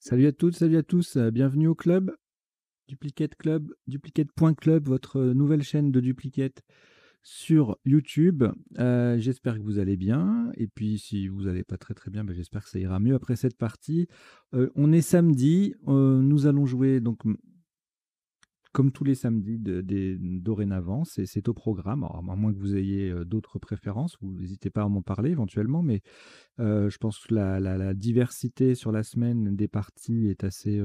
Salut à toutes, salut à tous, bienvenue au club, Duplicate Club, duplicate.club, votre nouvelle chaîne de duplicate sur YouTube. J'espère que vous allez bien, et puis si vous n'allez pas très très bien, ben, j'espère que ça ira mieux après cette partie. On est samedi, nous allons jouer donc comme tous les samedis dorénavant, c'est au programme. Alors, à moins que vous ayez d'autres préférences, vous n'hésitez pas à m'en parler éventuellement, mais je pense que la diversité sur la semaine des parties est assez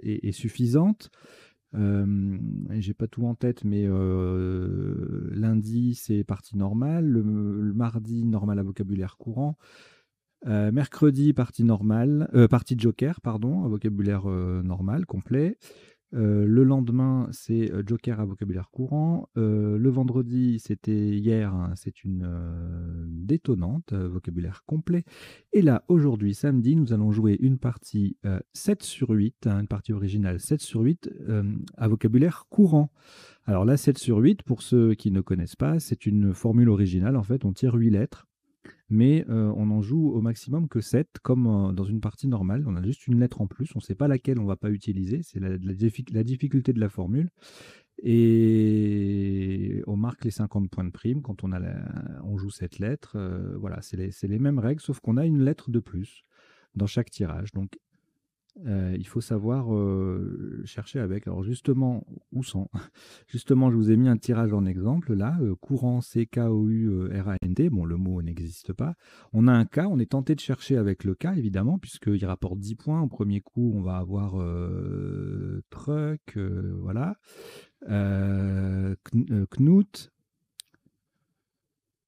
est suffisante. J'ai pas tout en tête, mais lundi, c'est partie normale. Le mardi, normal à vocabulaire courant. Mercredi, partie normale, partie joker, pardon, à vocabulaire normal, complet. Le lendemain, c'est joker à vocabulaire courant. Le vendredi, c'était hier, hein, c'est une détonnante, vocabulaire complet. Et là, aujourd'hui, samedi, nous allons jouer une partie 7 sur 8, hein, une partie originale 7 sur 8 à vocabulaire courant. Alors là, 7 sur 8, pour ceux qui ne connaissent pas, c'est une formule originale. En fait, on tire 8 lettres, mais on en joue au maximum que 7, comme dans une partie normale. On a juste une lettre en plus, on ne sait pas laquelle on ne va pas utiliser, c'est la difficulté de la formule. Et on marque les 50 points de prime quand on joue cette lettre. Voilà, c'est les mêmes règles, sauf qu'on a une lettre de plus dans chaque tirage. Donc il faut savoir chercher avec. Alors justement, ou sans. Justement, je vous ai mis un tirage en exemple là, courant C-K-O-U-R-A-N-T. Bon, le mot n'existe pas. On a un K, on est tenté de chercher avec le K, évidemment, puisqu'il rapporte 10 points. Au premier coup, on va avoir truck, voilà. Knut,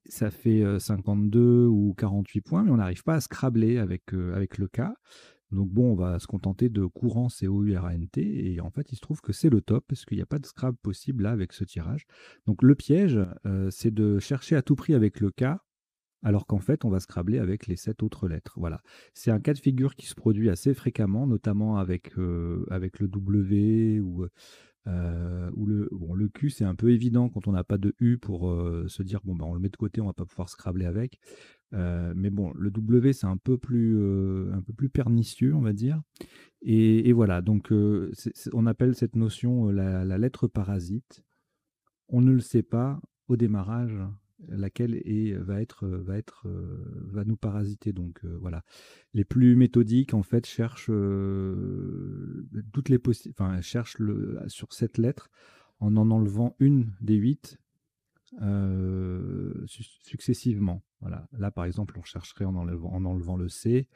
ça fait 52 ou 48 points, mais on n'arrive pas à scrabler avec le K. Donc bon, on va se contenter de courant C-O-U-R-A-N-T, et en fait, il se trouve que c'est le top, parce qu'il n'y a pas de scrab possible là avec ce tirage. Donc le piège, c'est de chercher à tout prix avec le K, alors qu'en fait, on va scrabler avec les 7 autres lettres. Voilà. C'est un cas de figure qui se produit assez fréquemment, notamment avec le W ou le Q, c'est un peu évident quand on n'a pas de U pour se dire, bon, ben, on le met de côté, on va pas pouvoir scrabler avec. Mais bon, le W, c'est un peu plus pernicieux, on va dire. Et voilà, donc on appelle cette notion la lettre parasite. On ne le sait pas au démarrage laquelle va nous parasiter. Donc voilà, les plus méthodiques en fait cherchent cherchent sur cette lettre en enlevant une des 8 successivement. Voilà. Là, par exemple, on chercherait en enlevant le C.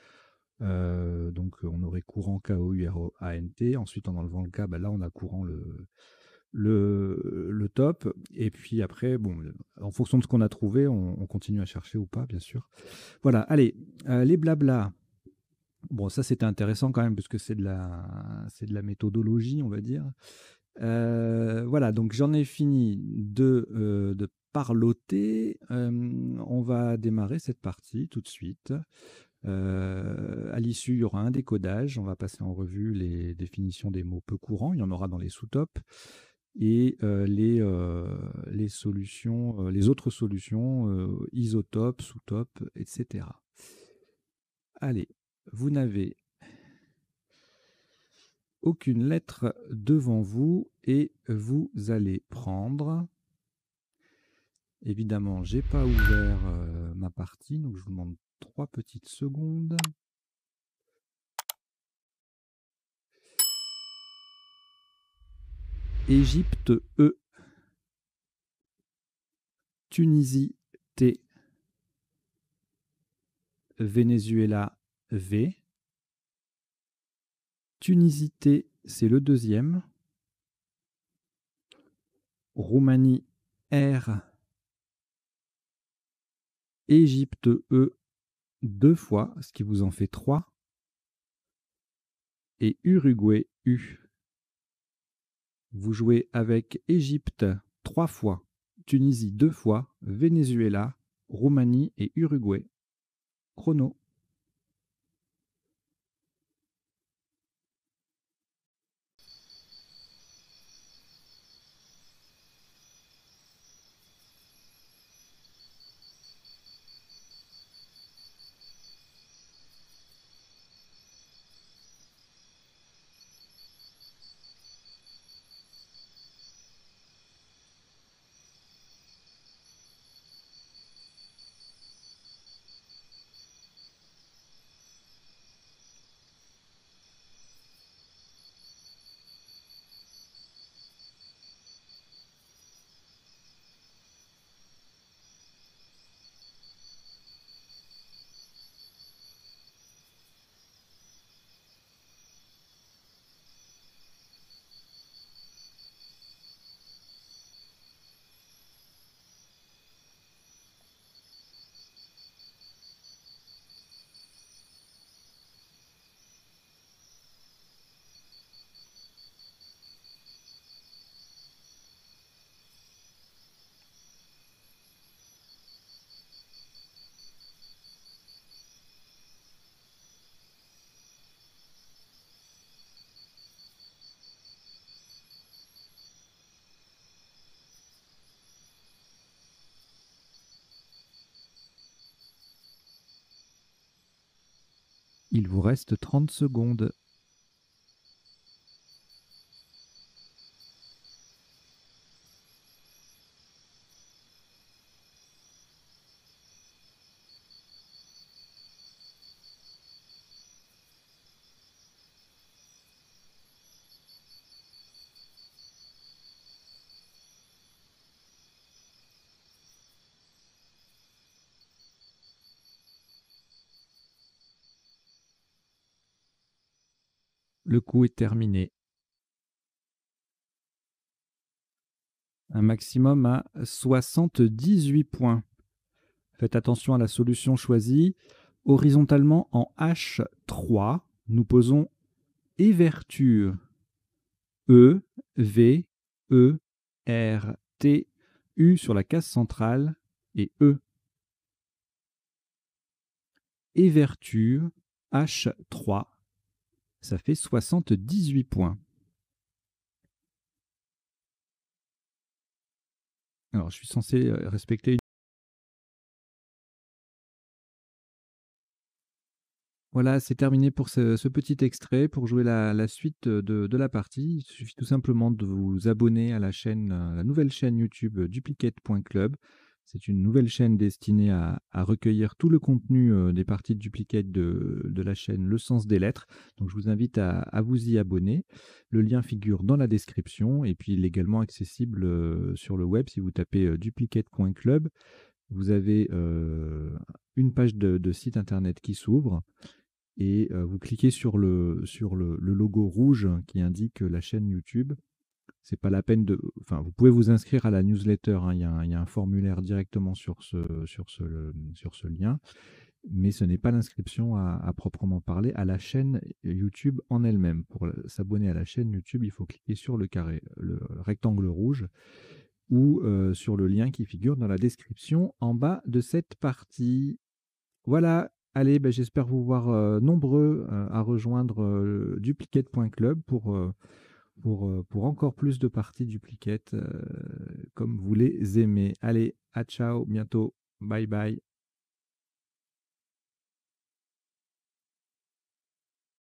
Donc, on aurait courant K-O-U-R-A-N-T. Ensuite, en enlevant le K, bah, là, on a courant le top. Et puis après, bon, en fonction de ce qu'on a trouvé, on continue à chercher ou pas, bien sûr. Voilà, allez, les blabla. Bon, ça, c'était intéressant quand même, parce que c'est de la méthodologie, on va dire. Voilà, donc j'en ai fini de parloter. On va démarrer cette partie tout de suite. À l'issue, il y aura un décodage. On va passer en revue les définitions des mots peu courants. Il y en aura dans les sous-tops. Et les solutions, les autres solutions, isotopes, sous-topes, etc. Allez, vous n'avez aucune lettre devant vous et vous allez prendre. Évidemment, j'ai pas ouvert ma partie, donc je vous demande 3 petites secondes. Égypte E, Tunisie T, Venezuela V. Tunisie T, c'est le deuxième. Roumanie R. Égypte E 2 fois, ce qui vous en fait 3. Et Uruguay U. Vous jouez avec Égypte 3 fois, Tunisie 2 fois, Venezuela, Roumanie et Uruguay. Chrono. Il vous reste 30 secondes. Le coup est terminé. Un maximum à 78 points. Faites attention à la solution choisie. Horizontalement en H3, nous posons éverture. E, V, E, R, T, U sur la case centrale et E. Éverture, H3, ça fait 78 points. Alors, je suis censé respecter. Voilà, c'est terminé pour ce petit extrait. Pour jouer la suite de la partie, il suffit tout simplement de vous abonner à la chaîne, la nouvelle chaîne YouTube duplicate.club. C'est une nouvelle chaîne destinée à recueillir tout le contenu des parties de Duplicate de la chaîne Le Sens des Lettres. Donc je vous invite à vous y abonner. Le lien figure dans la description et puis il est également accessible sur le web si vous tapez duplicate.club. Vous avez une page de site internet qui s'ouvre et vous cliquez sur le logo rouge qui indique la chaîne YouTube. C'est pas la peine de. Enfin, vous pouvez vous inscrire à la newsletter, hein, il y a un formulaire directement sur ce lien, mais ce n'est pas l'inscription à proprement parler à la chaîne YouTube en elle-même. Pour s'abonner à la chaîne YouTube, il faut cliquer sur le carré, le rectangle rouge, ou sur le lien qui figure dans la description en bas de cette partie. Voilà, allez, ben, j'espère vous voir nombreux à rejoindre duplicate.club pour encore plus de parties duplicate comme vous les aimez. Allez, à ciao, bientôt, bye bye.